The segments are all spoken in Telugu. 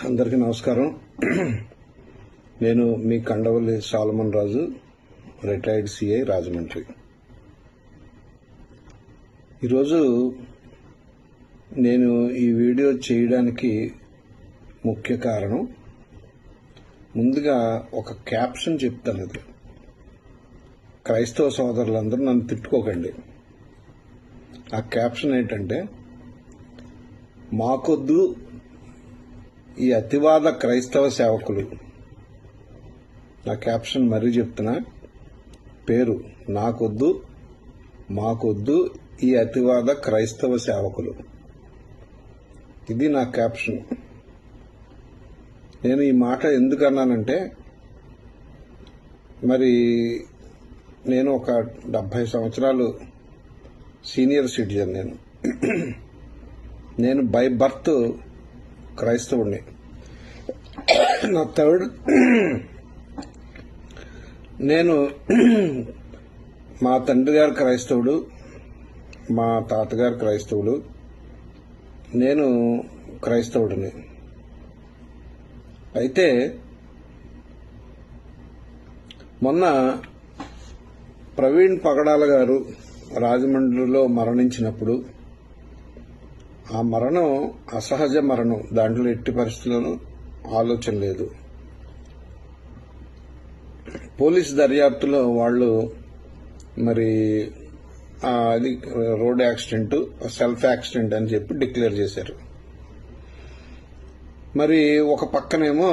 అందరికీ నమస్కారం. నేను మీ కండవల్లి సాలమన్ రాజు, రిటైర్డ్ సిఐ, రాజమండ్రి. ఈరోజు నేను ఈ వీడియో చేయడానికి ముఖ్య కారణం, ముందుగా ఒక క్యాప్షన్ చెప్తాను. అది క్రైస్తవ సోదరులందరూ నన్ను తిట్టుకోకండి. ఆ క్యాప్షన్ ఏంటంటే, మాకొద్దు ఈ అతివాద క్రైస్తవ సేవకులు. నా క్యాప్షన్ మరీ చెప్తున్నా, పేరు నాకొద్దు, మాకొద్దు ఈ అతివాద క్రైస్తవ సేవకులు. ఇది నా క్యాప్షన్. నేను ఈ మాట ఎందుకు అన్నానంటే, మరి నేను ఒక 70 సంవత్సరాలు సీనియర్ సిటిజన్. నేను బై బర్త్ క్రైస్తవుడిని. నా నేను మా తండ్రి గారు క్రైస్తవుడు, మా తాతగారు క్రైస్తవుడు, నేను క్రైస్తవుడిని. అయితే మొన్న ప్రవీణ్ పగడాల గారు రాజమండ్రిలో మరణించినప్పుడు, ఆ మరణం అసహజ మరణం, దాంట్లో ఎట్టి పరిస్థితుల్లోనూ ఆలోచన లేదు. పోలీస్ దర్యాప్తులో వాళ్ళు మరి అది రోడ్ యాక్సిడెంట్, సెల్ఫ్ యాక్సిడెంట్ అని చెప్పి డిక్లేర్ చేశారు. మరి ఒక పక్కనేమో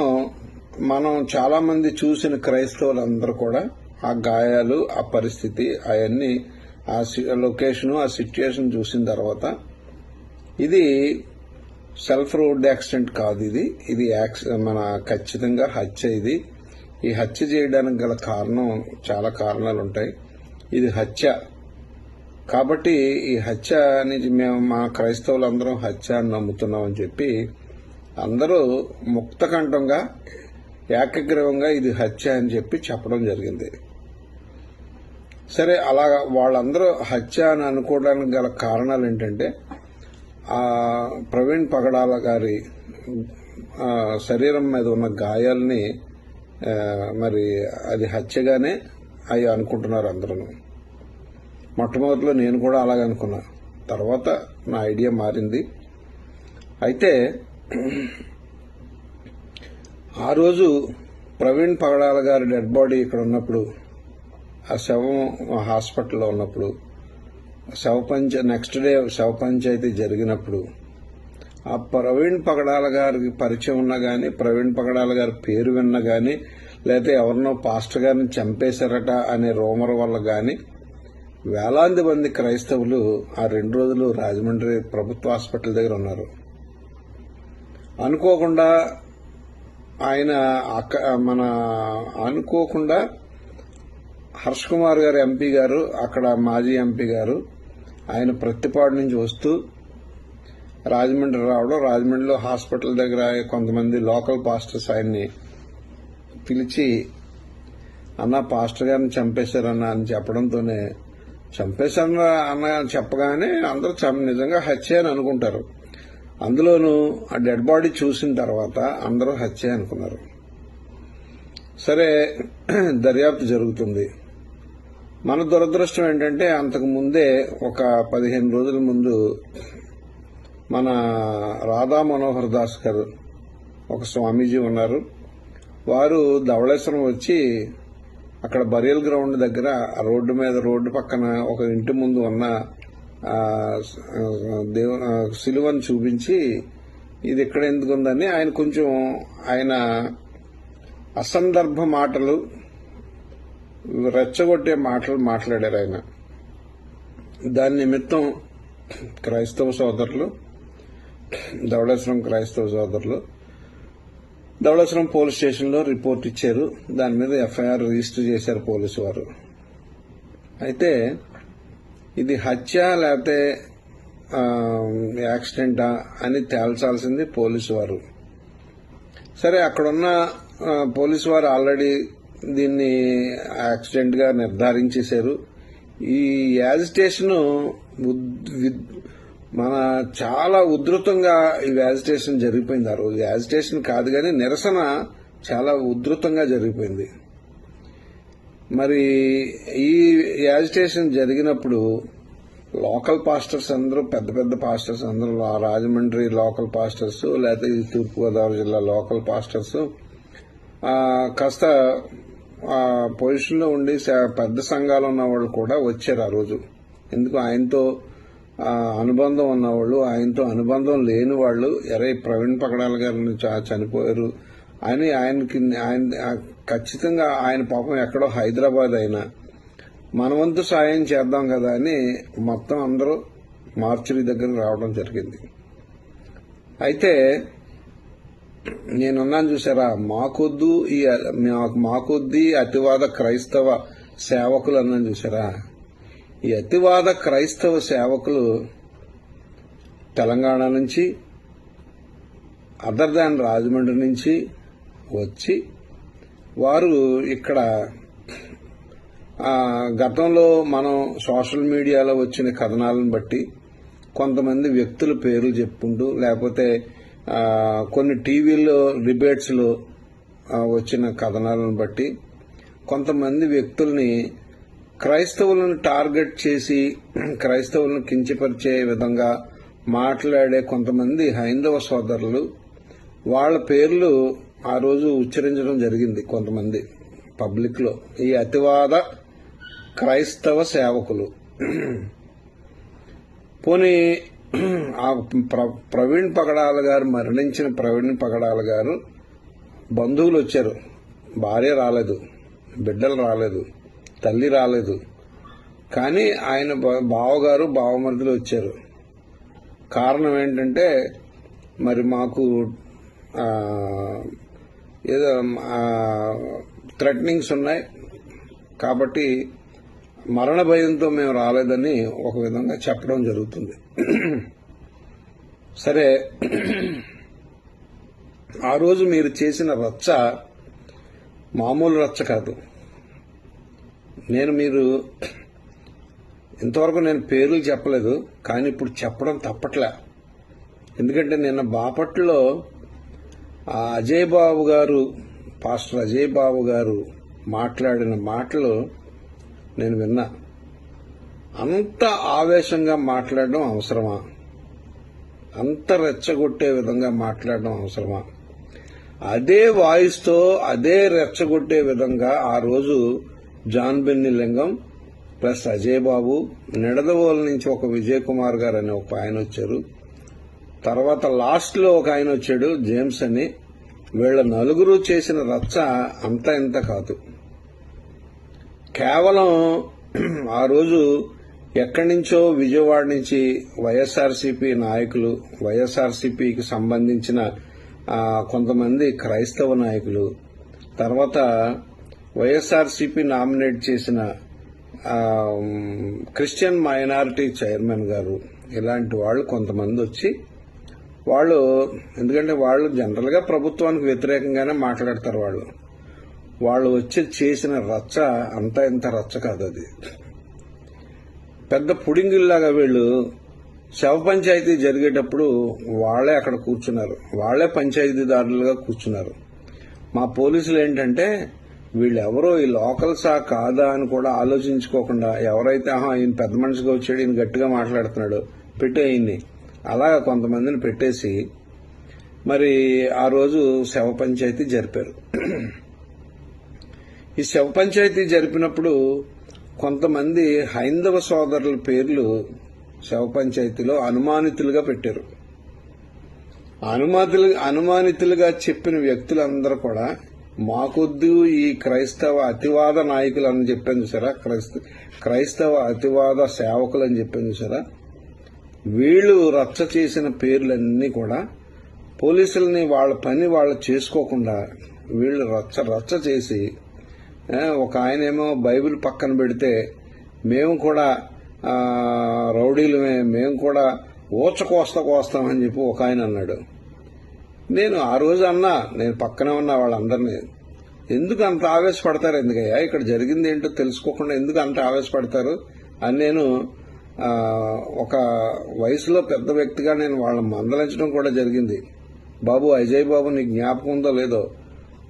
మనం చాలా మంది చూసిన క్రైస్తవులందరూ కూడా ఆ గాయాలు, ఆ పరిస్థితి, అవన్నీ, ఆ లొకేషను, ఆ సిచ్యుయేషన్ చూసిన తర్వాత ఇది సెల్ఫ్ రోడ్ యాక్సిడెంట్ కాదు, ఇది మన ఖచ్చితంగా హత్య. ఈ హత్య చేయడానికి గల కారణం, చాలా కారణాలు ఉంటాయి. ఇది హత్య కాబట్టి ఈ హత్య అనేది మేము, మా క్రైస్తవులందరం హత్య అని నమ్ముతున్నామని చెప్పి అందరూ ముక్తకంఠంగా, ఏకగ్రీవంగా ఇది హత్య అని చెప్పి చెప్పడం జరిగింది. సరే, అలా వాళ్ళందరూ హత్య అని అనుకోవడానికి గల కారణాలు ఏంటంటే, ఆ ప్రవీణ్ పగడాల గారి శరీరం మీద ఉన్న గాయాలని మరి అది హత్యగానే అవి అనుకుంటున్నారు అందరూ. మొట్టమొదటిలో నేను కూడా అలాగే అనుకున్నా, తర్వాత నా ఐడియా మారింది. అయితే ఆ రోజు ప్రవీణ్ పగడాల గారి డెడ్ బాడీ ఇక్కడ ఉన్నప్పుడు, ఆ శవం హాస్పిటల్లో ఉన్నప్పుడు, నెక్స్ట్ డే శవ పంచాయతీ జరిగినప్పుడు, ఆ ప్రవీణ్ పగడాల గారికి పరిచయం ఉన్నా గానీ, ప్రవీణ్ పగడాల గారి పేరు విన్నా గానీ, లేకపోతే ఎవరినో పాస్టర్ గారిని చంపేశారట అనే రూమర్ వల్ల గానీ వేలాది మంది క్రైస్తవులు ఆ 2 రోజులు రాజమండ్రి ప్రభుత్వ హాస్పిటల్ దగ్గర ఉన్నారు. అనుకోకుండా అనుకోకుండా హర్ష్ కుమార్ గారు, ఎంపీ గారు, అక్కడ మాజీ ఎంపీ గారు, ఆయన ప్రత్తిపాడు నుంచి వస్తూ రాజమండ్రి రావడం, రాజమండ్రిలో హాస్పిటల్ దగ్గర కొంతమంది లోకల్ పాస్టర్స్ ఆయన్ని పిలిచి, అన్న పాస్టర్ గారిని చంపేశారన్న అని చెప్పడంతోనే, చంపేశారన్న అన్న చెప్పగానే అందరూ నిజంగా హత్య అని అనుకుంటారు. అందులోనూ ఆ డెడ్ బాడీ చూసిన తర్వాత అందరూ హత్య అనుకున్నారు. సరే, దర్యాప్తు జరుగుతుంది. మన దురదృష్టం ఏంటంటే, అంతకు ముందే ఒక 15 రోజుల ముందు మన రాధా మనోహర్ దాస్ గారు, ఒక స్వామీజీ ఉన్నారు, వారు ధవళేశ్వరం వచ్చి అక్కడ బరియల్ గ్రౌండ్ దగ్గర రోడ్డు పక్కన ఒక ఇంటి ముందు ఉన్న సిలువను చూపించి, ఇది ఇక్కడ ఎందుకు ఉందని ఆయన అసందర్భ మాటలు, రెచ్చగొట్టే మాటలు మాట్లాడారు ఆయన. దాని నిమిత్తం క్రైస్తవ సోదరులు, ధవళేశ్వరం క్రైస్తవ సోదరులు ధవళేశ్వరం పోలీస్ స్టేషన్లో రిపోర్ట్ ఇచ్చారు. దాని మీద ఎఫ్ఐఆర్ రిజిస్టర్ చేశారు పోలీసు వారు. అయితే ఇది హత్య లేకపోతే యాక్సిడెంటా అని తేల్చాల్సింది పోలీసు వారు. సరే, అక్కడున్న పోలీసు వారు ఆల్రెడీ దీన్ని యాక్సిడెంట్ గా నిర్ధారించేశారు. ఈ యాజిటేషన్ మన చాలా ఉధృతంగా ఈ యాజిటేషన్ జరిగిపోయింది. ఆ రోజు యాజిటేషన్ కాదు కానీ నిరసన చాలా ఉధృతంగా జరిగిపోయింది. మరి ఈ యాజిటేషన్ జరిగినప్పుడు లోకల్ పాస్టర్స్ అందరూ, పెద్ద పెద్ద పాస్టర్స్ అందరూ, రాజమండ్రి లోకల్ పాస్టర్స్, లేకపోతే తూర్పుగోదావరి జిల్లా లోకల్ పాస్టర్స్ కాస్త పొజిషన్లో ఉండి పెద్ద సంఘాలు ఉన్న వాళ్ళు కూడా వచ్చారు ఆ రోజు. ఎందుకు ఆయనతో అనుబంధం ఉన్నవాళ్ళు, ఆయనతో అనుబంధం లేని వాళ్ళు, ప్రవీణ్ పగడాల గారిని చనిపోయారు అని ఆయన ఖచ్చితంగా ఆయన పాపం ఎక్కడో హైదరాబాద్ అయినా మన వంతు సాయం చేద్దాం కదా అని మొత్తం అందరూ మార్చురీ దగ్గరకు రావడం జరిగింది. అయితే నేనున్నాను చూసారా, మాకొద్ది అతివాద క్రైస్తవ సేవకులు అన్నాను చూసారా. ఈ అతివాద క్రైస్తవ సేవకులు తెలంగాణ నుంచి, అదర్ దాన్ రాజమండ్రి నుంచి వచ్చి వారు ఇక్కడ గతంలో మనం సోషల్ మీడియాలో వచ్చిన కథనాలను బట్టి కొంతమంది వ్యక్తుల పేర్లు చెప్పుకుంటూ, లేకపోతే కొన్ని టీవీల్లో డిబేట్స్లో వచ్చిన కథనాలను బట్టి కొంతమంది వ్యక్తుల్ని క్రైస్తవులను టార్గెట్ చేసి క్రైస్తవులను కించపరిచే విధంగా మాట్లాడే కొంతమంది హైందవ సోదరులు, వాళ్ళ పేర్లు ఆ రోజు ఉచ్చరించడం జరిగింది కొంతమంది పబ్లిక్ లో. ఈ అతివాద క్రైస్తవ సేవకులు. పోనీ ఆ ప్రవీణ్ పగడాల గారు, మరణించిన ప్రవీణ్ పగడాల గారు బంధువులు వచ్చారు. భార్య రాలేదు, బిడ్డలు రాలేదు, తల్లి రాలేదు, కానీ ఆయన బావగారు బావమరుదులు వచ్చారు. కారణం ఏంటంటే మరి మాకు ఏదో థ్రెటనింగ్స్ ఉన్నాయి కాబట్టి మరణ భయంతో మేము రాలేదని ఒక విధంగా చెప్పడం జరుగుతుంది. సరే, ఆ రోజు మీరు చేసిన రచ్చ మామూలు రచ్చ కాదు. మీరు ఇంతవరకు నేను పేర్లు చెప్పలేదు, కానీ ఇప్పుడు చెప్పడం తప్పట్లే. ఎందుకంటే నిన్న బాపట్లో అజయ్ బాబు గారు, పాస్టర్ అజయ్ బాబు గారు మాట్లాడిన మాటలు నేను విన్నా. అంత ఆవేశంగా మాట్లాడడం అవసరమా? అంత రెచ్చగొట్టే విధంగా మాట్లాడడం అవసరమా? అదే వాయిస్తో అదే రెచ్చగొట్టే విధంగా ఆ రోజు జాన్ బెన్నీ లింగం ప్లస్ అజయ్ బాబు, నిడదవోలు నుంచి ఒక విజయ్ కుమార్ గారు అని ఒక ఆయన వచ్చారు, తర్వాత లాస్ట్ లో ఒక ఆయన వచ్చాడు జేమ్స్ అని. వీళ్ళ నలుగురు చేసిన రచ్చ అంతా ఇంత కాదు. కేవలం ఆ రోజు ఎక్కడి నుంచో విజయవాడ నుంచి వైఎస్ఆర్సీపీ నాయకులు, వైఎస్ఆర్సీపీకి సంబంధించిన కొంతమంది క్రైస్తవ నాయకులు, తర్వాత వైఎస్ఆర్సీపీ నామినేట్ చేసిన క్రిస్టియన్ మైనారిటీ చైర్మన్ గారు, ఇలాంటి వాళ్ళు కొంతమంది వచ్చి వాళ్ళు, ఎందుకంటే వాళ్ళు జనరల్ గా ప్రభుత్వానికి వ్యతిరేకంగానే మాట్లాడతారు, వాళ్ళు వచ్చి చేసిన రచ్చ అంతా ఇంత రచ్చ కాదు. అది పెద్ద పుడింగిల్లాగా వీళ్ళు శవ పంచాయతీ జరిగేటప్పుడు వాళ్లే అక్కడ కూర్చున్నారు, వాళ్లే పంచాయతీదారులుగా కూర్చున్నారు. మా పోలీసులు ఏంటంటే వీళ్ళెవరో ఈ లోకల్సా కాదా అని కూడా ఆలోచించుకోకుండా, ఎవరైతే ఈయన పెద్ద మనిషిగా వచ్చాడు, ఈయన గట్టిగా మాట్లాడుతున్నాడు, పెట్టే ఈయన్ని, అలాగా కొంతమందిని పెట్టేసి మరి ఆ రోజు శవ పంచాయతీ జరిపారు. ఈ శవ పంచాయతీ జరిపినప్పుడు కొంతమంది హైందవ సోదరుల పేర్లు శవ పంచాయతీలో అనుమానితులుగా పెట్టారు. అనుమానితులుగా చెప్పిన వ్యక్తులందరూ కూడా మాకొద్దు ఈ క్రైస్తవ అతివాద నాయకులు అని చెప్పాను చూసారా, క్రైస్తవ అతివాద సేవకులు అని చెప్పాను చూసారా, వీళ్ళు రచ్చ చేసిన పేర్లన్నీ కూడా పోలీసుల్ని వాళ్ళ పని వాళ్ళు చేసుకోకుండా వీళ్ళు రచ్చ చేసి, ఒక ఆయనేమో బైబిల్ పక్కన పెడితే మేము కూడా రౌడీలమే, మేము కూడా కోస్తామని చెప్పి ఒక ఆయన అన్నాడు. నేను ఆ రోజు అన్నా, నేను పక్కనే ఉన్నా వాళ్ళందరినీ, ఎందుకు అంత ఆవేశపడతారు? ఎందుకయ్యా ఇక్కడ జరిగింది ఏంటో తెలుసుకోకుండా ఎందుకు అంత ఆవేశపడతారు అని నేను ఒక వయసులో పెద్ద వ్యక్తిగా నేను వాళ్ళని మందలించడం కూడా జరిగింది. బాబు అజయ్ బాబు నీకు జ్ఞాపకం ఉందో లేదో,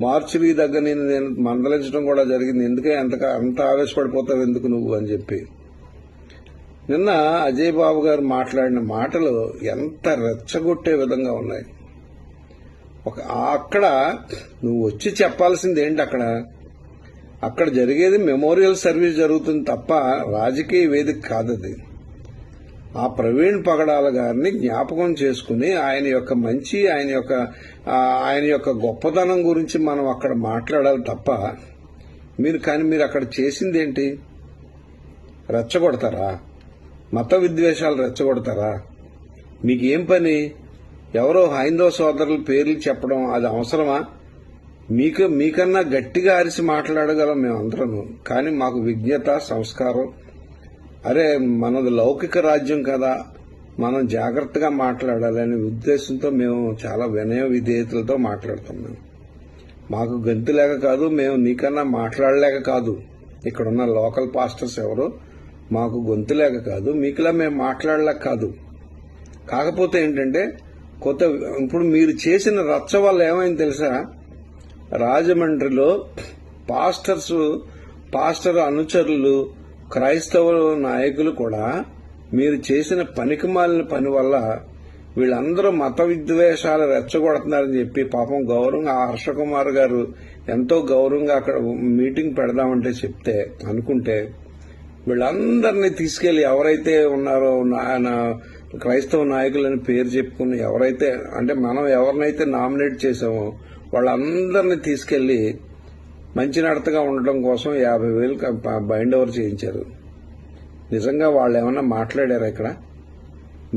మార్చురీ దగ్గర నేను మందలించడం కూడా జరిగింది. ఎందుకే అంత ఆవేశపడిపోతావు ఎందుకు నువ్వు అని చెప్పి. నిన్న అజయ్ బాబు గారు మాట్లాడిన మాటలు ఎంత రెచ్చగొట్టే విధంగా ఉన్నాయి. అక్కడ నువ్వు వచ్చి చెప్పాల్సింది ఏంటి? అక్కడ జరిగేది మెమోరియల్ సర్వీస్ జరుగుతుంది తప్ప రాజకీయ వేదిక కాదది. ఆ ప్రవీణ్ పగడాల గారిని జ్ఞాపకం చేసుకుని ఆయన యొక్క మంచి, ఆయన యొక్క గొప్పతనం గురించి మనం అక్కడ మాట్లాడాలి తప్ప మీరు అక్కడ చేసింది ఏంటి? రెచ్చగొడతారా? మత విద్వేషాలు రెచ్చగొడతారా? మీకేం పని? ఎవరో హైందవ సోదరుల పేర్లు చెప్పడం అది అవసరమా? మీకన్నా గట్టిగా అరిసి మాట్లాడగలం మేమందరం. కానీ మాకు విజ్ఞత, సంస్కారం, అరే మనది లౌకిక రాజ్యం కదా, మనం జాగ్రత్తగా మాట్లాడాలనే ఉద్దేశంతో మేము చాలా వినయ విధేయతలతో మాట్లాడుతున్నాం. మాకు గంతు లేక కాదు, మేము నీకన్నా మాట్లాడలేక కాదు. ఇక్కడున్న లోకల్ పాస్టర్స్ ఎవరో మాకు గొంతు లేక కాదు, మీకులా మేము మాట్లాడలేక కాదు. కాకపోతే ఏంటంటే ఇప్పుడు మీరు చేసిన రచ్చ వల్ల ఏమైంది తెలుసా? రాజమండ్రిలో పాస్టర్ అనుచరులు, క్రైస్తవ నాయకులు కూడా మీరు చేసిన పనికిమాలిన పని వల్ల వీళ్ళందరూ మత విద్వేషాలు రెచ్చగొడుతున్నారని చెప్పి పాపం గౌరవంగా హర్షకుమార్ గారు ఎంతో గౌరవంగా అక్కడ మీటింగ్ పెడదామంటే అనుకుంటే వీళ్ళందరినీ తీసుకెళ్లి ఎవరైతే ఉన్నారో ఆయన క్రైస్తవ నాయకులని పేరు చెప్పుకుని ఎవరైతే అంటే మనం ఎవరినైతే నామినేట్ చేసామో వాళ్ళందరినీ తీసుకెళ్లి మంచి నడతగా ఉండడం కోసం 50,000 బైండ్ ఓవర్ చేయించారు. నిజంగా వాళ్ళు ఏమన్నా మాట్లాడారా ఇక్కడ?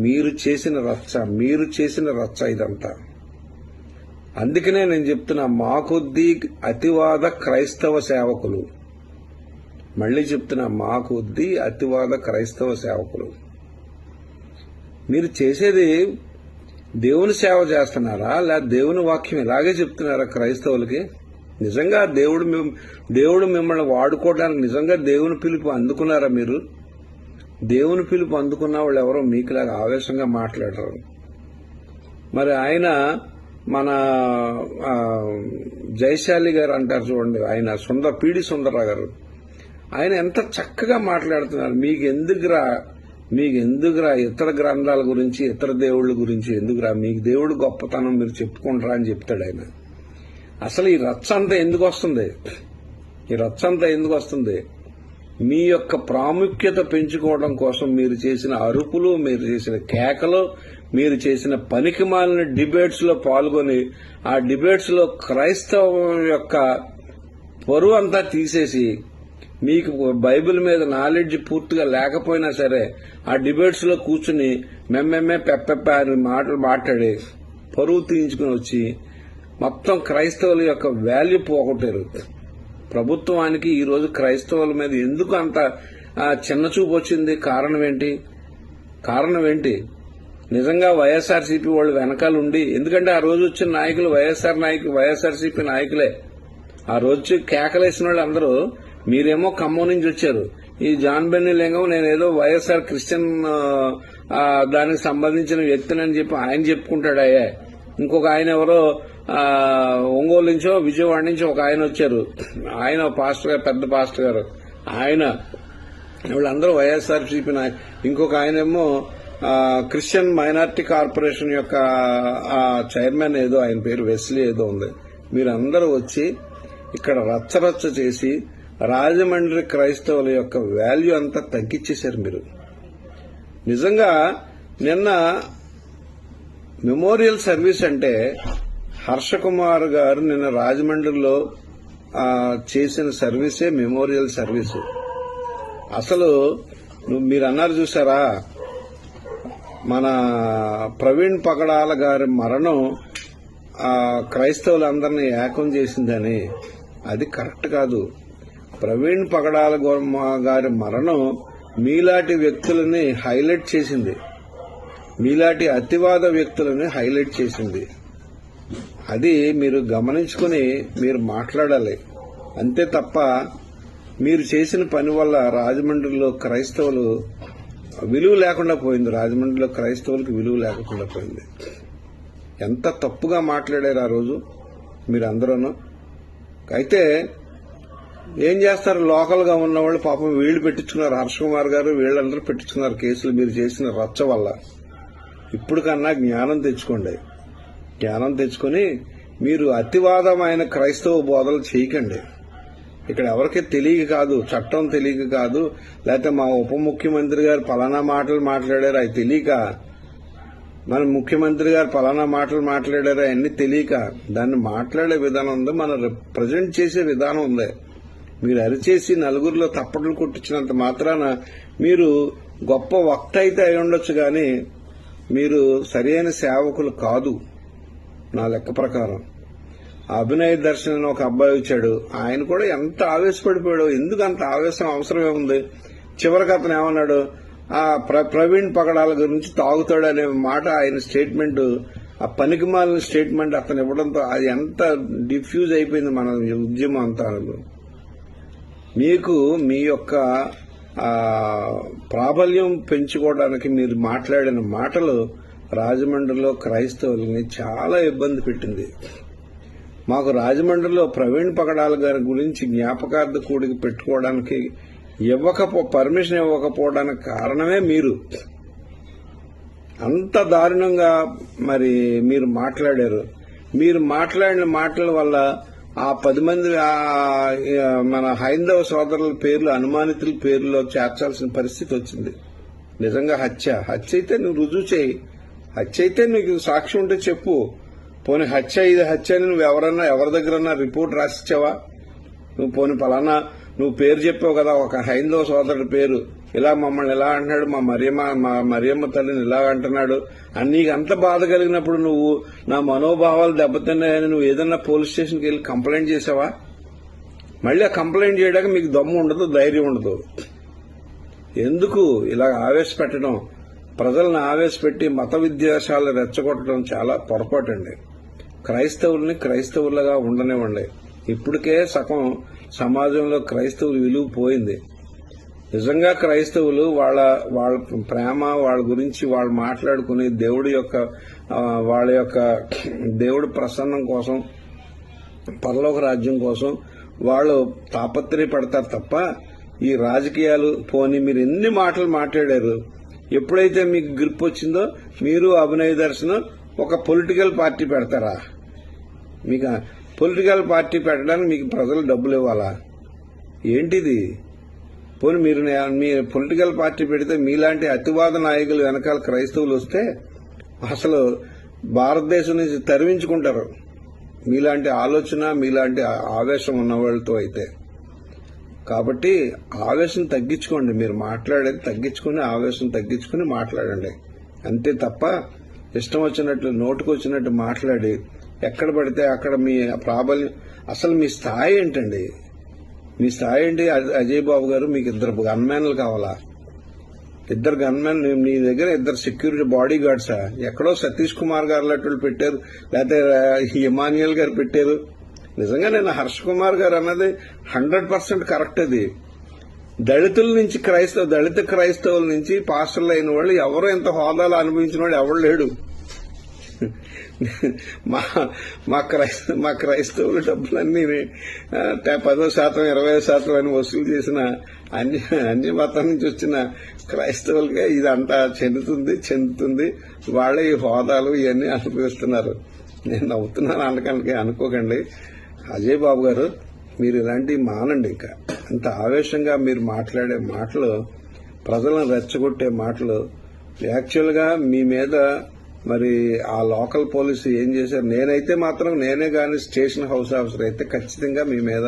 మీరు చేసిన రచ్చ ఇదంతా. అందుకనే నేను చెప్తున్నా, మా కొద్దీ అతివాద క్రైస్తవ సేవకులు, మళ్లీ చెప్తున్నా, మా కొద్దీ అతివాద క్రైస్తవ సేవకులు, మీరు చేసేది దేవుని సేవ చేస్తున్నారా లేదా దేవుని వాక్యం ఇలాగే చెప్తున్నారా క్రైస్తవులకి? నిజంగా దేవుడు మిమ్మల్ని వాడుకోవడానికి నిజంగా దేవుని పిలుపు అందుకున్నారా మీరు? దేవుని పిలుపు అందుకున్న వాళ్ళు ఎవరో మీకులాగా ఆవేశంగా మాట్లాడరు. మరి ఆయన మన జయశాలి గారు అంటారు చూడండి, ఆయన పీడి సుందరరావు గారు, ఆయన ఎంత చక్కగా మాట్లాడుతున్నారు. మీకు ఎందుకురా ఇతర గ్రంథాల గురించి, ఇతర దేవుళ్ళ గురించి ఎందుకురా? మీకు దేవుడు గొప్పతనం మీరు చెప్పుకుంటారా అని చెప్తాడు ఆయన. అసలు ఈ రచ్చ అంతా ఎందుకు వస్తుంది? మీ యొక్క ప్రాముఖ్యత పెంచుకోవడం కోసం మీరు చేసిన అరుపులు, మీరు చేసిన కేకలు, మీరు చేసిన పనికిమాలిన డిబేట్స్ లో పాల్గొని ఆ డిబేట్స్ లో క్రైస్తవం యొక్క పరువు అంతా తీసేసి, మీకు బైబిల్ మీద నాలెడ్జ్ పూర్తిగా లేకపోయినా సరే ఆ డిబేట్స్ లో కూర్చుని మెమ్మెమ్మే పెప్పెప్ప అని మాటలు మాట్లాడి పరువు తీయించుకుని వచ్చి మొత్తం క్రైస్తవుల యొక్క వాల్యూ పోగొట్టారు. ప్రభుత్వానికి ఈ రోజు క్రైస్తవుల మీద ఎందుకు అంత చిన్న చూపు వచ్చింది? కారణం ఏంటి? నిజంగా వైఎస్ఆర్సీపీ వాళ్ళు వెనకాల ఉండి, ఎందుకంటే ఆ రోజు వచ్చిన నాయకులు వైఎస్ఆర్సీపీ నాయకులే. ఆ రోజు కేకలేసిన వాళ్ళు అందరూ, మీరేమో ఖమ్మం నుంచి వచ్చారు. ఈ జాన్ బెన్నీ లింగం నేనేదో వైఎస్ఆర్ క్రిస్టియన్ దానికి సంబంధించిన వ్యక్తినని చెప్పి ఆయన చెప్పుకుంటాడయ్యా. ఇంకొక ఆయన ఎవరో ఒంగోలు నుంచో విజయవాడ నుంచి ఒక ఆయన వచ్చారు, ఆయన పాస్టర్ గారు, పెద్ద పాస్టర్ గారు, ఆయన వీళ్ళందరూ వైఎస్ఆర్సీపీ నాయకులు. ఇంకొక ఆయనేమో క్రిస్టియన్ మైనారిటీ కార్పొరేషన్ యొక్క చైర్మన్ ఏదో, ఆయన పేరు వెస్లీ ఏదో ఉంది. మీరందరూ వచ్చి ఇక్కడ రచ్చరచ్చ చేసి రాజమండ్రి క్రైస్తవుల యొక్క వాల్యూ అంతా తగ్గించేశారు మీరు. నిజంగా నిన్న మెమోరియల్ సర్వీస్ అంటే హర్షకుమార్ గారు నిన్న రాజమండ్రిలో చేసిన సర్వీసే మెమోరియల్ సర్వీసు. అసలు మీరు అన్నారు చూసారా, మన ప్రవీణ్ పగడాల గారి మరణం క్రైస్తవులందరినీ ఏకం చేసిందని. అది కరెక్ట్ కాదు. ప్రవీణ్ పగడాల గారి మరణం మీలాంటి వ్యక్తులని హైలైట్ చేసింది, మీలాంటి అతివాద వ్యక్తులని హైలైట్ చేసింది. అది మీరు గమనించుకుని మీరు మాట్లాడాలి. అంతే తప్ప మీరు చేసిన పని వల్ల రాజమండ్రిలో క్రైస్తవులు విలువ లేకుండా పోయింది. రాజమండ్రిలో క్రైస్తవులకు విలువ లేకుండా పోయింది. ఎంత తప్పుగా మాట్లాడారు ఆ రోజు మీరందరూ. అయితే ఏం చేస్తారు, లోకల్గా ఉన్నవాళ్ళు పాపం వీళ్ళు పెట్టించుకున్నారు, హర్ష కుమార్ గారు వీళ్ళందరూ పెట్టించుకున్నారు కేసులు మీరు చేసిన రచ్చ వల్ల. ఇప్పుడు కన్నా జ్ఞానం తెచ్చుకోండి. జ్ఞానం తెచ్చుకొని మీరు అతివాదమైన క్రైస్తవ బోధలు చేయకండి. ఇక్కడ ఎవరికి తెలియక కాదు, చట్టం తెలియక కాదు, లేకపోతే మా ఉప ముఖ్యమంత్రి గారు పలానా మాటలు మాట్లాడారు అవి తెలియక, మన ముఖ్యమంత్రి గారు పలానా మాటలు మాట్లాడారు అవన్నీ తెలియక దాన్ని మాట్లాడే విధానం ఉంది, మన ప్రజెంట్ చేసే విధానం ఉంది. మీరు అరిచేసి నలుగురిలో తప్పట్లు కొట్టించినంత మాత్రాన మీరు గొప్ప వక్త అయితే అయి ఉండొచ్చు, కానీ మీరు సరైన సేవకులు కాదు నా లెక్క ప్రకారం. అభినయ దర్శన్ ఒక అబ్బాయి వచ్చాడు, ఆయన కూడా ఎంత ఆవేశపడిపోయాడు. ఎందుకు అంత ఆవేశం అవసరమే ఉంది? చివరికి అతను ఏమన్నాడు, ఆ ప్రవీణ్ పగడాల గురించి తాగుతాడు అనే మాట ఆయన స్టేట్మెంట్, ఆ పనికిమాలిన స్టేట్మెంట్ అతను ఇవ్వడంతో అది ఎంత డిఫ్యూజ్ అయిపోయింది మన ఉద్యమం అంతా. మీకు మీ యొక్క ప్రాబల్యం పెంచుకోవడానికి మీరు మాట్లాడిన మాటలు రాజమండ్రిలో క్రైస్తవుల్ని చాలా ఇబ్బంది పెట్టింది. మాకు రాజమండ్రిలో ప్రవీణ్ పగడాల గారి గురించి జ్ఞాపకార్థ కూడికి పెట్టుకోవడానికి పర్మిషన్ ఇవ్వకపోవడానికి కారణమే మీరు. అంత దారుణంగా మరి మీరు మాట్లాడారు. మీరు మాట్లాడిన మాటల వల్ల ఆ 10 మంది మన హైందవ సోదరుల పేర్లు అనుమానితుల పేర్లో చేర్చాల్సిన పరిస్థితి వచ్చింది. నిజంగా హత్య అయితే నువ్వు రుజువు చేయి. హత్య అయితే నీకు సాక్ష్యం ఉంటే చెప్పు. పోనీ ఇది హత్య అని నువ్వు ఎవరి దగ్గరన్నా రిపోర్ట్ రాసిచ్చావా? నువ్వు పోనీ పలానా నువ్వు పేరు చెప్పావు కదా, ఒక హైందవ సోదరుడి పేరు, ఇలా మమ్మల్ని ఇలా అంటున్నాడు, మా మరియమ్మ తల్లిని ఇలా అంటున్నాడు అని నీకు అంత బాధ కలిగినప్పుడు నువ్వు నా మనోభావాలు దెబ్బతిన్నాయని నువ్వు ఏదన్నా పోలీస్ స్టేషన్కి వెళ్ళి కంప్లైంట్ చేసావా? మళ్ళీ ఆ కంప్లైంట్ చేయడానికి మీకు దమ్ము ఉండదు, ధైర్యం ఉండదు. ఎందుకు ఇలా ఆవేశపెట్టడం? ప్రజలను ఆవేశపెట్టి మత విద్వేషాలు రెచ్చగొట్టడం చాలా పొరపాటండి. క్రైస్తవుల్ని క్రైస్తవులుగా ఉండనివ్వండి. ఇప్పటికే సగం సమాజంలో క్రైస్తవుల విలువ పోయింది. నిజంగా క్రైస్తవులు వాళ్ళ ప్రేమ, వాళ్ళ గురించి వాళ్ళు మాట్లాడుకుని వాళ్ళ యొక్క దేవుడి ప్రసన్నం కోసం, పరలోక రాజ్యం కోసం వాళ్ళు తాపత్రయపడతారు తప్ప ఈ రాజకీయాలు పోని. మీరు ఎన్ని మాటలు మాట్లాడారు. ఎప్పుడైతే మీకు గ్రిప్ వచ్చిందో మీరు అభినయ దర్శనం ఒక పొలిటికల్ పార్టీ పెడతారా? మీకు పొలిటికల్ పార్టీ పెట్టడానికి మీకు ప్రజలు డబ్బులు ఇవ్వాలా? ఏంటిది? పోనీ మీరు మీ పొలిటికల్ పార్టీ పెడితే మీలాంటి అతివాద నాయకులు వెనకాల క్రైస్తవులు వస్తే అసలు భారతదేశం నుంచి తరివించుకుంటారు. మీలాంటి ఆలోచన, మీలాంటి ఆవేశం ఉన్న వాళ్ళతో అయితే. కాబట్టి ఆవేశం తగ్గించుకోండి. మీరు మాట్లాడేది తగ్గించుకుని, ఆవేశం తగ్గించుకుని మాట్లాడండి. అంతే తప్ప ఇష్టం వచ్చినట్లు నోటుకొచ్చినట్టు మాట్లాడి ఎక్కడ పడితే అక్కడ మీ ప్రాబల్యం, అసలు మీ స్థాయి ఏంటండి? మీ స్థాయి ఏంటి? అజయ్ బాబు గారు, మీకు 2 గన్మెన్లు కావాలా? 2 గన్మెన్ మీ దగ్గర 2 సెక్యూరిటీ బాడీ గార్డ్సా? ఎక్కడో సతీష్ కుమార్ గారు లాంటి పెట్టారు, లేకపోతే ఇమాన్యుయల్ గారు పెట్టారు. నిజంగా నేను హర్ష కుమార్ గారు అన్నది 100% కరెక్ట్. అది దళితుల నుంచి దళిత క్రైస్తవుల నుంచి పాస్టర్లు అయిన వాళ్ళు ఎవరో ఎంత హోదాలు అనుభవించిన వాడు ఎవరు లేడు. మా క్రైస్తవుల డబ్బులన్నీ 10%, 20% అని వసూలు చేసిన అన్ని మతం నుంచి వచ్చిన క్రైస్తవులకే ఇదంతా చెందుతుంది. వాళ్ళే ఈ హోదాలు ఇవన్నీ అనుభవిస్తున్నారు. నేను నవ్వుతున్నాను అనడానికి అనుకోకండి. అజయ్ బాబు గారు, మీరు ఇలాంటివి మానండి. ఇంకా అంత ఆవేశంగా మీరు మాట్లాడే మాటలు, ప్రజలను రెచ్చగొట్టే మాటలు, యాక్చువల్గా మీ మీద మరి ఆ లోకల్ పోలీసు ఏం చేశారు? నేనైతే మాత్రం నేనే గాని స్టేషన్ హౌస్ ఆఫీసర్ అయితే ఖచ్చితంగా మీ మీద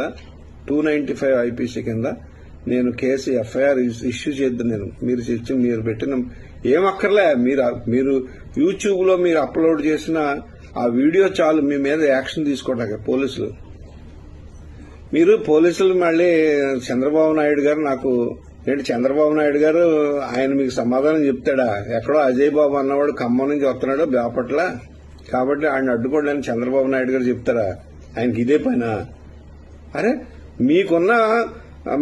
295 ఐపీసీ కింద నేను కేసు ఎఫ్ఐఆర్ ఇష్యూ చేద్దాను. మీరు పెట్టిన ఏమక్కర్లే. మీరు యూట్యూబ్ లో మీరు అప్లోడ్ చేసిన ఆ వీడియో చాలు మీ మీద యాక్షన్ తీసుకోవడానికి పోలీసులు మళ్ళీ చంద్రబాబు నాయుడు గారు ఆయన మీకు సమాధానం చెప్తాడా? ఎక్కడో అజయ్ బాబు అన్నవాడు ఖమ్మం నుంచి వస్తున్నాడు బాపట్ల, కాబట్టి ఆయన అడ్డుకోండి చంద్రబాబు నాయుడు గారు చెప్తారా? ఆయనకి ఇదే పైన? అరే, మీకున్న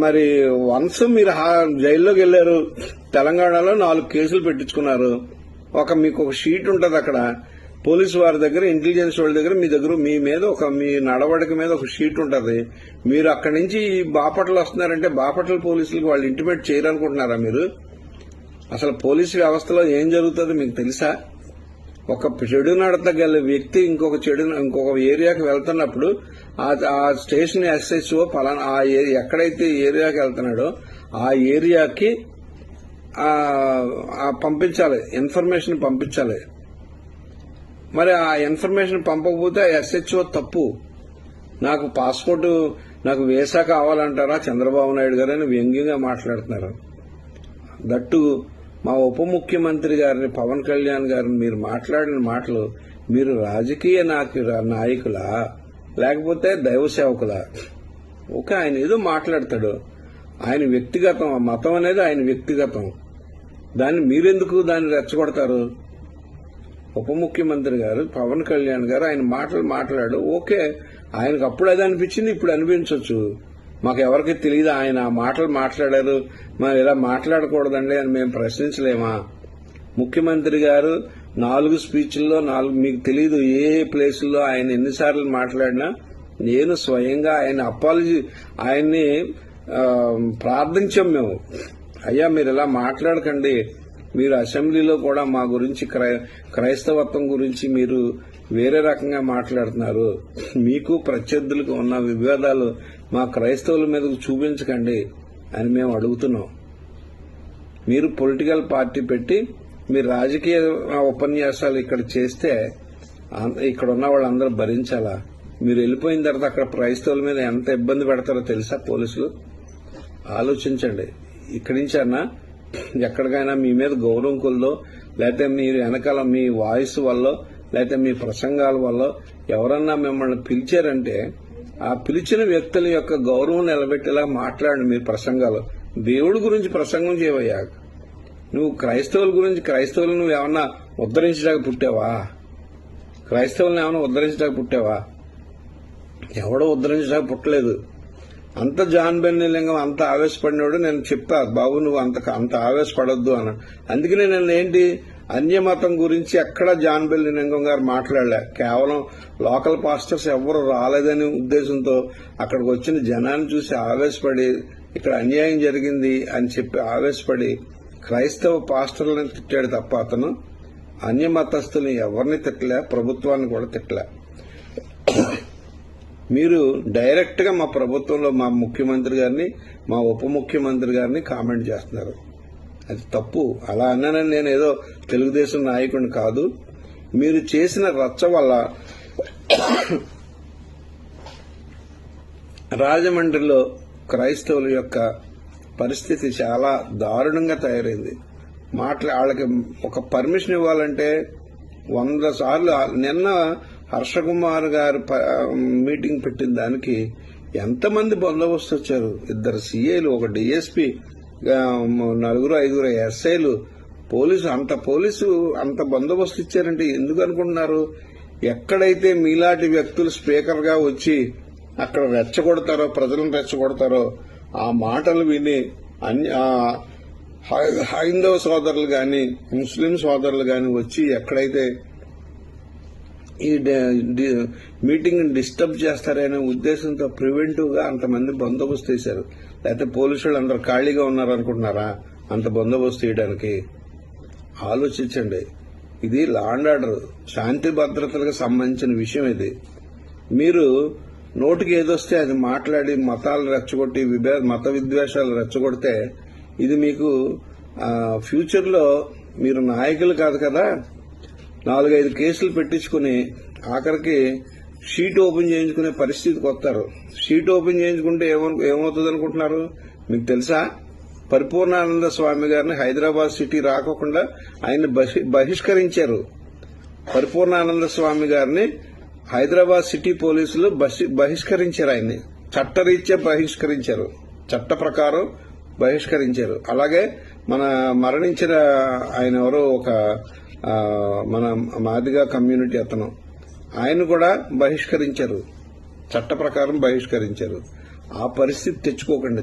మరి వన్స్ మీరు జైల్లోకి వెళ్లారు, తెలంగాణలో 4 కేసులు పెట్టించుకున్నారు. మీకు ఒక షీట్ ఉంటుంది అక్కడ పోలీసు వారి దగ్గర, ఇంటెలిజెన్స్ వాళ్ళ దగ్గర, మీ మీద మీ నడవడిక మీద ఒక షీట్ ఉంటుంది. మీరు అక్కడి నుంచి బాపట్ల వస్తున్నారంటే బాపట్ల పోలీసులకు వాళ్ళు ఇంటిమేట్ చేయరనుకుంటున్నారా మీరు? అసలు పోలీసు వ్యవస్థలో ఏం జరుగుతుందో మీకు తెలుసా? ఒక చెడు నడతగల వ్యక్తి ఇంకొక ఏరియాకి వెళ్తున్నప్పుడు ఆ స్టేషన్ ఎస్హెచ్ఓ పలానా ఎక్కడైతే ఏరియాకి వెళ్తున్నాడో ఆ ఏరియాకి పంపించాలి, ఇన్ఫర్మేషన్ పంపించాలి. మరి ఆ ఇన్ఫర్మేషన్ పంపకపోతే ఎస్హెచ్ఓ తప్పు. నాకు పాస్పోర్ట్, నాకు వీసా కావాలంటారా చంద్రబాబు నాయుడు గారు అని వ్యంగ్యంగా మాట్లాడుతున్నారు. దట్టు మా ఉప ముఖ్యమంత్రి గారిని, పవన్ కళ్యాణ్ గారిని మీరు మాట్లాడిన మాటలు, మీరు రాజకీయ నాయకులా లేకపోతే దైవ సేవకులా? ఓకే, ఆయన ఏదో మాట్లాడతాడు, ఆయన వ్యక్తిగతం, మతం అనేది ఆయన వ్యక్తిగతం. మీరెందుకు దాన్ని రెచ్చగొడతారు? ఉప ముఖ్యమంత్రి గారు పవన్ కళ్యాణ్ గారు ఆయన మాట్లాడు, ఓకే, ఆయనకు అప్పుడు అది అనిపించింది, ఇప్పుడు అనిపించవచ్చు. మాకు ఎవరికి తెలియదు ఆయన ఆ మాటలు మాట్లాడారు, మరి ఇలా మాట్లాడకూడదండి అని మేము ప్రశ్నించలేమా? ముఖ్యమంత్రి గారు 4 స్పీచ్ల్లో 4 మీకు తెలియదు ఏ ప్లేసుల్లో ఆయన ఎన్నిసార్లు మాట్లాడినా నేను స్వయంగా ఆయన్ని ప్రార్థించాం మేము. అయ్యా మీరు ఇలా మాట్లాడకండి, మీరు అసెంబ్లీలో కూడా మా గురించి క్రైస్తవత్వం గురించి మీరు వేరే రకంగా మాట్లాడుతున్నారు, మీకు ప్రత్యర్థులకు ఉన్న విభేదాలు మా క్రైస్తవుల మీదకు చూపించకండి అని మేము అడుగుతున్నాం. మీరు పొలిటికల్ పార్టీ పెట్టి మీరు రాజకీయ ఉపన్యాసాలు ఇక్కడ చేస్తే ఇక్కడ ఉన్న వాళ్ళందరూ భరించాలా? మీరు వెళ్ళిపోయిన తర్వాత అక్కడ క్రైస్తవుల మీద ఎంత ఇబ్బంది పెడతారో తెలుసా పోలీసులు? ఆలోచించండి. ఇక్కడి నుంచి అన్నా ఎక్కడికైనా మీ మీద గౌరవం కొలదో, లేకపోతే మీరు వెనకాల మీ వాయిస్ వల్ల, లేకపోతే మీ ప్రసంగాల వల్ల ఎవరన్నా మిమ్మల్ని పిలిచారంటే ఆ పిలిచిన వ్యక్తుల యొక్క గౌరవం నిలబెట్టేలా మాట్లాడండి. మీరు ప్రసంగాలు దేవుడి గురించి ప్రసంగం చేయవయ్యా. నువ్వు క్రైస్తవులు నువ్వు ఏమన్నా ఉద్ధరించడానికి పుట్టావా? క్రైస్తవులను ఏమన్నా ఉద్ధరించడానికి పుట్టావా? ఎవడో ఉద్ధరించడానికి పుట్టలేదు. అంత జాన్ బెన్నెలింగం అంత ఆవేశపడినాడు. నేను చెప్తా, బాబు నువ్వు అంత ఆవేశపడొద్దు అన్నాడు. అందుకనే నేను ఏంటి అన్యమతం గురించి ఎక్కడ జాన్ బెన్నెలింగం గారు మాట్లాడలే. కేవలం లోకల్ పాస్టర్స్ ఎవరు రాలేదనే ఉద్దేశంతో అక్కడికి వచ్చిన జనాన్ని చూసి ఆవేశపడి ఇక్కడ అన్యాయం జరిగింది అని చెప్పి ఆవేశపడి క్రైస్తవ పాస్టర్లను తిట్టాడు తప్ప అతను అన్యమతస్తుల్ని ఎవరిని తిట్టలే, ప్రభుత్వాన్ని కూడా తిట్టలే. మీరు డైరెక్ట్ గా మా ప్రభుత్వంలో మా ముఖ్యమంత్రి గారిని, మా ఉప ముఖ్యమంత్రి గారిని కామెంట్ చేస్తున్నారు. అది తప్పు. అలా అన్నానని నేను ఏదో తెలుగుదేశం నాయకుడిని కాదు. మీరు చేసిన రచ్చ వల్ల రాజమండ్రిలో క్రైస్తవుల యొక్క పరిస్థితి చాలా దారుణంగా తయారైంది. వాళ్ళకి ఒక పర్మిషన్ ఇవ్వాలంటే 100 సార్లు. నిన్న హర్షకుమార్ గారు మీటింగ్ పెట్టిన దానికి ఎంతమంది బందోబస్తు వచ్చారు? 2 సీఏలు, ఒక డిఎస్పీ, 4-5 ఎస్ఐలు, పోలీసు అంత బందోబస్తు ఇచ్చారంటే ఎందుకు అనుకుంటున్నారు? ఎక్కడైతే మీలాంటి వ్యక్తులు స్పీకర్ గా వచ్చి అక్కడ రెచ్చగొడతారో, ప్రజలను రెచ్చగొడతారో, ఆ మాటలు విని హైందవ సోదరులు గాని ముస్లిం సోదరులు గాని వచ్చి ఎక్కడైతే ఈ మీటింగ్ డిస్టర్బ్ చేస్తారనే ఉద్దేశంతో ప్రివెంటివ్ గా అంతమంది బందోబస్తు చేశారు. లేకపోతే పోలీసులు అందరూ ఖాళీగా ఉన్నారనుకుంటున్నారా అంత బందోబస్తు చేయడానికి? ఆలోచించండి. ఇది లా అండ్ ఆర్డర్, శాంతి భద్రతలకు సంబంధించిన విషయం. ఇది మీరు నోటికి ఏదొస్తే అది మాట్లాడి మతాలు రెచ్చగొట్టి మత విద్వేషాలు రెచ్చగొడితే ఇది మీకు ఫ్యూచర్ లో మీరు నాయకులు కాదు కదా, 4-5 కేసులు పెట్టించుకుని ఆఖరికి షీట్ ఓపెన్ చేయించుకునే పరిస్థితికి వస్తారు. షీట్ ఓపెన్ చేయించుకుంటే ఏమవుతుంది అనుకుంటున్నారు? మీకు తెలుసా? పరిపూర్ణానంద స్వామి గారిని హైదరాబాద్ సిటీ రాకుండా ఆయన బహిష్కరించారు. పరిపూర్ణానంద స్వామి గారిని హైదరాబాద్ సిటీ పోలీసులు బహిష్కరించారు. ఆయన్ని చట్టరీత్యా బహిష్కరించారు, చట్ట ప్రకారం బహిష్కరించారు. అలాగే మరణించిన ఆయన ఎవరో ఒక మన మాదిగా కమ్యూనిటీ అతను, ఆయన కూడా బహిష్కరించారు, చట్ట ప్రకారం బహిష్కరించారు. ఆ పరిస్థితి తెచ్చుకోకండి.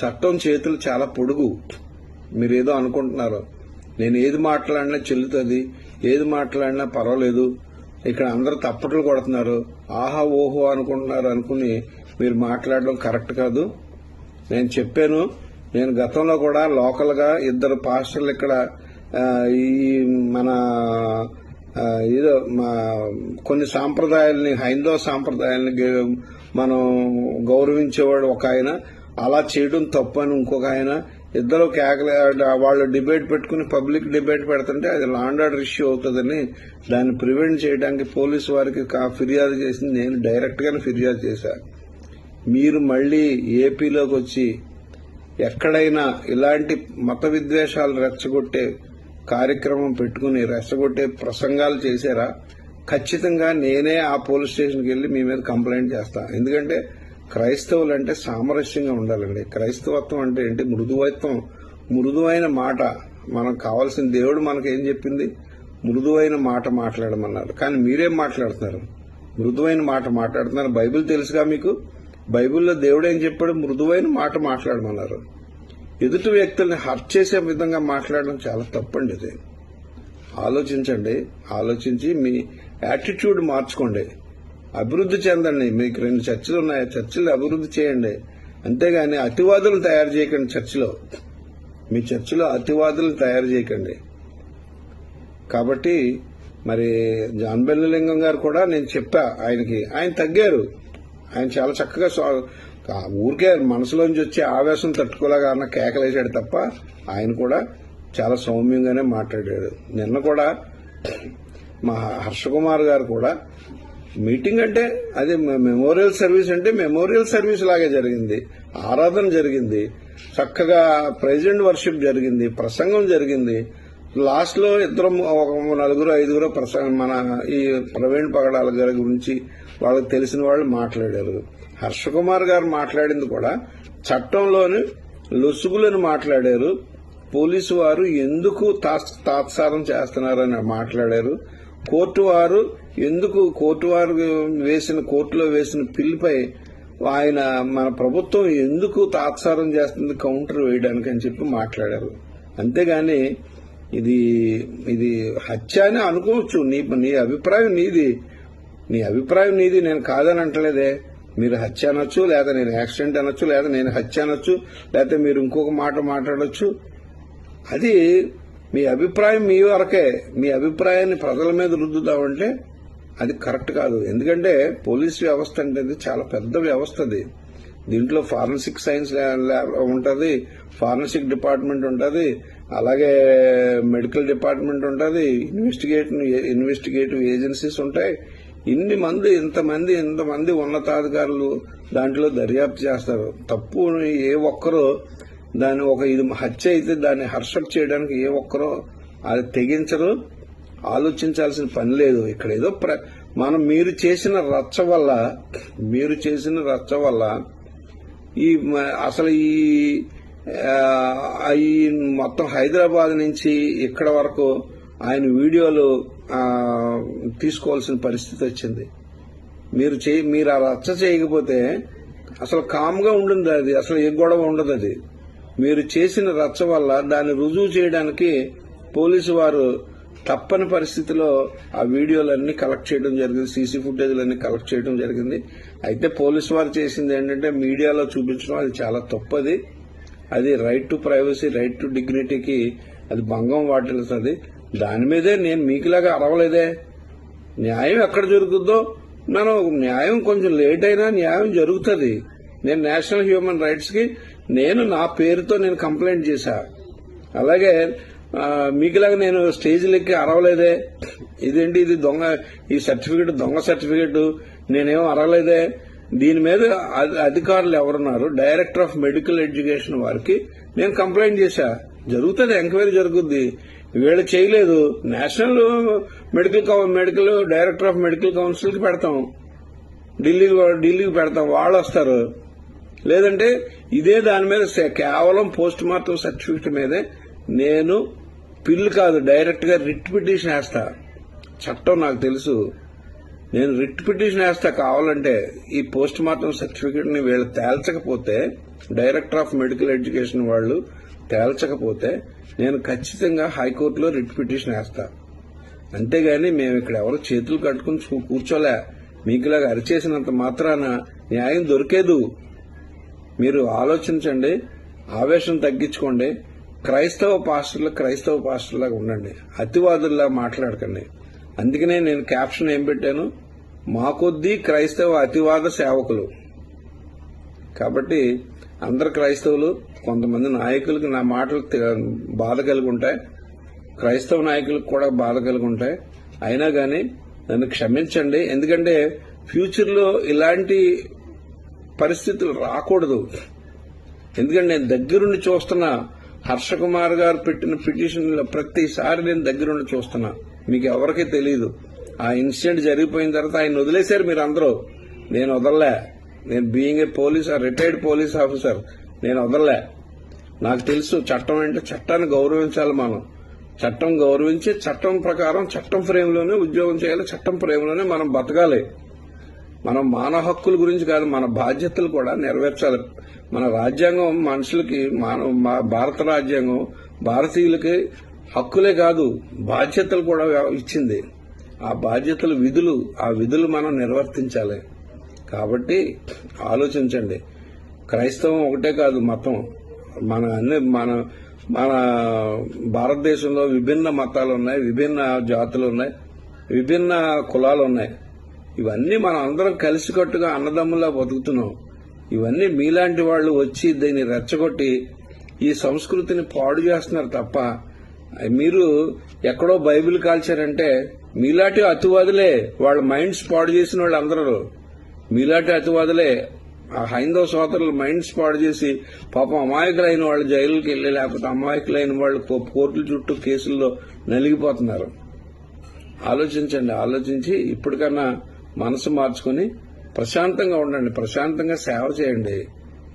చట్టం చేతులు చాలా పొడుగు. మీరేదో అనుకుంటున్నారు, నేను ఏది మాట్లాడినా చెల్లుతుంది, ఏది మాట్లాడినా పర్వాలేదు, ఇక్కడ అందరూ తప్పట్లు కొడుతున్నారు, ఆహా ఓహో అనుకుంటున్నారు అనుకుని మీరు మాట్లాడడం కరెక్ట్ కాదు. నేను చెప్పాను, నేను గతంలో కూడా లోకల్ గా ఇద్దరు పాస్టర్లు ఇక్కడ ఈ మన ఏదో కొన్ని సాంప్రదాయాలని, హైందవ సాంప్రదాయాలని మనం గౌరవించేవాడు ఒక ఆయన, అలా చేయడం తప్పు అని ఇంకొక ఆయన, ఇద్దరు వాళ్ళు డిబేట్ పెట్టుకుని పబ్లిక్ డిబేట్ పెడుతుంటే అది లా అండ్ ఆర్డర్ ఇష్యూ అవుతుందని దాన్ని ప్రివెంట్ చేయడానికి పోలీసు వారికి ఫిర్యాదు చేసింది నేను డైరెక్ట్ గానే ఫిర్యాదు చేశా. మీరు మళ్లీ ఏపీలోకి వచ్చి ఎక్కడైనా ఇలాంటి మత విద్వేషాలు రెచ్చగొట్టే కార్యక్రమం పెట్టుకుని రెచ్చగొట్టే ప్రసంగాలు చేశారా, ఖచ్చితంగా నేనే ఆ పోలీస్ స్టేషన్కి వెళ్లి మీ మీద కంప్లైంట్ చేస్తా. ఎందుకంటే క్రైస్తవులు అంటే సామరస్యంగా ఉండాలండి. క్రైస్తవత్వం అంటే ఏంటి? మృదువైన మాట. మనకు కావాల్సిన దేవుడు మనకేం చెప్పింది? మృదువైన మాట మాట్లాడమన్నారు. కానీ మీరేం మాట్లాడుతున్నారు? మృదువైన మాట మాట్లాడుతున్నారు. బైబిల్ తెలుసుగా మీకు? బైబిల్లో దేవుడు ఏం చెప్పాడు? మృదువైన మాట మాట్లాడమన్నారు. ఎదుటి వ్యక్తుల్ని హర్ట్ చేసే విధంగా మాట్లాడడం చాలా తప్పండి. ఇది ఆలోచించండి. ఆలోచించి మీ యాటిట్యూడ్ మార్చుకోండి, అభివృద్ధి చెందండి. మీకు 2 చర్చిలు ఉన్నాయి, చర్చిలు అభివృద్ధి చేయండి. అంతేగాని అతివాదులను తయారు చేయకండి. మీ చర్చిలో అతివాదులను తయారు చేయకండి. కాబట్టి మరి జాన్ బెన్నలింగం గారు కూడా నేను చెప్పా ఆయనకి, ఆయన తగ్గారు. ఆయన చాలా చక్కగా ఊరికే మనసులోంచి వచ్చే ఆవేశం తట్టుకోలేగా అన్న కేకలేశాడు తప్ప ఆయన కూడా చాలా సౌమ్యంగానే మాట్లాడాడు. నిన్న కూడా మా హర్షకుమార్ గారు కూడా మీటింగ్ అంటే అది మెమోరియల్ సర్వీస్ అంటే మెమోరియల్ సర్వీస్ లాగే జరిగింది, ఆరాధన జరిగింది, చక్కగా ప్రెసిడెంట్ వర్షిప్ జరిగింది, ప్రసంగం జరిగింది. లాస్ట్ లో ఇద్దరు 4-5 ప్రసంగం మన ఈ ప్రవీణ్ పగడాల గారి గురించి వాళ్ళకి తెలిసిన వాళ్ళు మాట్లాడారు. హర్షకుమార్ గారు మాట్లాడింది కూడా చట్టంలోని లొసుగులను మాట్లాడారు. పోలీసు వారు ఎందుకు తాత్సారం చేస్తున్నారని మాట్లాడారు. కోర్టులో వేసిన పిల్లిపై ఆయన మన ప్రభుత్వం ఎందుకు తాత్సారం చేస్తుంది కౌంటర్ వేయడానికి అని చెప్పి మాట్లాడారు. అంతేగాని ఇది హత్య అని అనుకోవచ్చు. నీ అభిప్రాయం నీది, నేను కాదని అంటలేదే. మీరు హత్య అనొచ్చు, లేదా నేను యాక్సిడెంట్ అనొచ్చు, లేదా నేను హత్య అనొచ్చు, లేకపోతే మీరు ఇంకొక మాట మాట్లాడొచ్చు. అది మీ అభిప్రాయం మీ వరకే. మీ అభిప్రాయాన్ని ప్రజల మీద రుద్దుతామంటే అది కరెక్ట్ కాదు. ఎందుకంటే పోలీస్ వ్యవస్థ అంటే చాలా పెద్ద వ్యవస్థ. దీంట్లో ఫారెన్సిక్ సైన్స్ ఉంటది, ఫారెన్సిక్ డిపార్ట్మెంట్ ఉంటది, అలాగే మెడికల్ డిపార్ట్మెంట్ ఉంటది, ఇన్వెస్టిగేటివ్ ఏజెన్సీస్ ఉంటాయి. ఇంతమంది ఉన్నతాధికారులు దాంట్లో దర్యాప్తు చేస్తారు. తప్పు ఏ ఒక్కరో ఇది హత్య అయితే దాన్ని హర్షప్ చేయడానికి ఏ ఒక్కరో అది తెగించరు. ఆలోచించాల్సిన పని లేదు. ఇక్కడ ఏదో మీరు చేసిన రచ్చ వల్ల అసలు ఈ మొత్తం హైదరాబాద్ నుంచి ఇక్కడ వరకు ఆయన వీడియోలు తీసుకోవాల్సిన పరిస్థితి వచ్చింది. మీరు ఆ రచ్చ చేయకపోతే అసలు కామ్గా ఉండింది. అది అసలు ఏ గొడవ ఉండదు. అది మీరు చేసిన రచ్చ వల్ల దాన్ని రుజువు చేయడానికి పోలీసు వారు తప్పని పరిస్థితిలో ఆ వీడియోలన్నీ కలెక్ట్ చేయడం జరిగింది, సీసీ ఫుటేజ్లన్నీ కలెక్ట్ చేయడం జరిగింది. అయితే పోలీసు వారు చేసింది ఏంటంటే మీడియాలో చూపించడం అది చాలా తప్పది. అది right to privacy, right to డిగ్నిటీకి అది భంగం వాటిల్లుతుంది. దాని మీదే నేను మీకులాగా అరవలేదే. న్యాయం ఎక్కడ జరుగుతుందో న్యాయం కొంచెం లేట్ అయినా న్యాయం జరుగుతుంది. నేను నేషనల్ హ్యూమన్ రైట్స్ కి నా పేరుతో నేను కంప్లైంట్ చేశా. అలాగే మీకులాగా నేను స్టేజ్లెక్కి అరవలేదే. ఇదేంటి ఇది ఈ సర్టిఫికెట్ దొంగ సర్టిఫికెట్, నేనేమో అరవలేదే. దీని మీద అధికారులు ఎవరున్నారు, డైరెక్టర్ ఆఫ్ మెడికల్ ఎడ్యుకేషన్ వారికి నేను కంప్లైంట్ చేశా. జరుగుతుంది, ఎంక్వైరీ జరుగుద్ది. వీళ్ళు చేయలేదు. National medical director of medical council కి పెడతాం, ఢిల్లీకి పెడతాం, వాళ్ళు వస్తారు. లేదంటే ఇదే దాని మీద కేవలం పోస్ట్ మార్టం సర్టిఫికెట్ మీదే నేను పిల్లు కాదు డైరెక్ట్ గా రిట్ పిటిషన్ వేస్తా. చట్టం నాకు తెలుసు. నేను రిట్ పిటిషన్ వేస్తా కావాలంటే. ఈ పోస్ట్ మార్టం సర్టిఫికేట్ ని వీళ్ళు తేల్చకపోతే, డైరెక్టర్ ఆఫ్ మెడికల్ ఎడ్యుకేషన్ వాళ్ళు తేల్చకపోతే నేను ఖచ్చితంగా హైకోర్టులో రిట్ పిటిషన్ వేస్తా. అంతేగాని మేము ఇక్కడ ఎవరు చేతులు కట్టుకుని కూర్చోలే. మీకులాగా అరిచేసినంత మాత్రాన న్యాయం దొరికేదు. మీరు ఆలోచించండి, ఆవేశం తగ్గించుకోండి. క్రైస్తవ పాస్టర్లాగా ఉండండి, అతివాదుల్లా మాట్లాడకండి. అందుకనే నేను క్యాప్షన్ ఏం పెట్టాను, మా కొద్దీ క్రైస్తవ అతివాద సేవకులు. కాబట్టి అందరు క్రైస్తవులు, కొంతమంది నాయకులకి నా మాటలు బాధ కలిగి ఉంటాయి, క్రైస్తవ నాయకులకు కూడా బాధ కలిగి ఉంటాయి. అయినా గాని నన్ను క్షమించండి. ఎందుకంటే ఫ్యూచర్లో ఇలాంటి పరిస్థితులు రాకూడదు. ఎందుకంటే నేను దగ్గరుండి చూస్తున్నా, హర్ష కుమార్ గారు పెట్టిన పిటిషన్లో ప్రతిసారి నేను దగ్గరుండి చూస్తున్నా. మీకు ఎవరికీ తెలియదు. ఆ ఇన్సిడెంట్ జరిగిపోయిన తర్వాత ఆయన వదిలేశారు మీరు అందరూ. నేను వదలలే. నేను being a police, retired police officer, నేను వదలలే. నాకు తెలుసు చట్టం అంటే చట్టాన్ని గౌరవించాలి. మనం చట్టం గౌరవించి చట్టం ప్రకారం చట్టం ఫ్రేమ్లోనే ఉద్యోగం చేయాలి, చట్టం ఫ్రేమ్లోనే మనం బతకాలి. మనం మానవ హక్కుల గురించి కాదు, మన బాధ్యతలు కూడా నెరవేర్చాలి. మన రాజ్యాంగం మనుషులకి, భారత రాజ్యాంగం భారతీయులకి హక్కులే కాదు బాధ్యతలు కూడా ఇచ్చింది. ఆ బాధ్యతలు ఆ విధులు మనం నిర్వర్తించాలి. కాబట్టి ఆలోచించండి. క్రైస్తవం ఒకటే కాదు మతం. మన భారతదేశంలో విభిన్న మతాలు ఉన్నాయి, విభిన్న జాతులు ఉన్నాయి, విభిన్న కులాలు ఉన్నాయి. ఇవన్నీ మనం అందరం కలిసికట్టుగా అన్నదమ్ములా బతుకుతున్నాం. ఇవన్నీ మీలాంటి వాళ్ళు వచ్చి దీన్ని రెచ్చగొట్టి ఈ సంస్కృతిని పాడు చేస్తున్నారు తప్ప, మీరు ఎక్కడో బైబిల్ కాల్చారంటే మీలాంటి అతివాదులే వాళ్ళ మైండ్స్ పాడు చేసిన వాళ్ళు అందరూ. మీలాంటి అతివాదులే ఆ హైందవ సోదరులు మైండ్స్ పాడు చేసి పాపం అమాయకులైన వాళ్ళు జైలుకి వెళ్లి, లేకపోతే అమాయకులైన వాళ్ళు కోర్టుల చుట్టూ కేసుల్లో నలిగిపోతున్నారు. ఆలోచించండి. ఆలోచించి ఇప్పటికన్నా మనసు మార్చుకుని ప్రశాంతంగా ఉండండి, ప్రశాంతంగా సేవ చేయండి.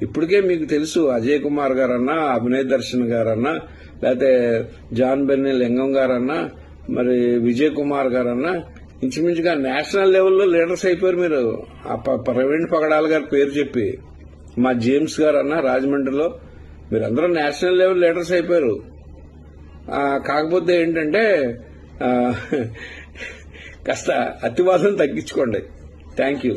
ఇప్పటికే మీకు తెలుసు, అజయ్ కుమార్ గారన్నా, అభినయ్ దర్శన్ గారన్నా, లేకపోతే జాన్ బెన్నీ లింగం గారన్నా, మరి విజయ్ కుమార్ గారన్నా ఇంచుమించుగా నేషనల్ లెవెల్లో లీడర్స్ అయిపోయారు మీరు. ఆ ప్రవీణ్ పగడాల గారి పేరు చెప్పి, మా జేమ్స్ గారన్నా రాజమండ్రిలో, మీరందరూ నేషనల్ లెవెల్ లీడర్స్ అయిపోయారు. కాకపోతే ఏంటంటే కాస్త అతివాదం తగ్గించుకోండి. Thank you.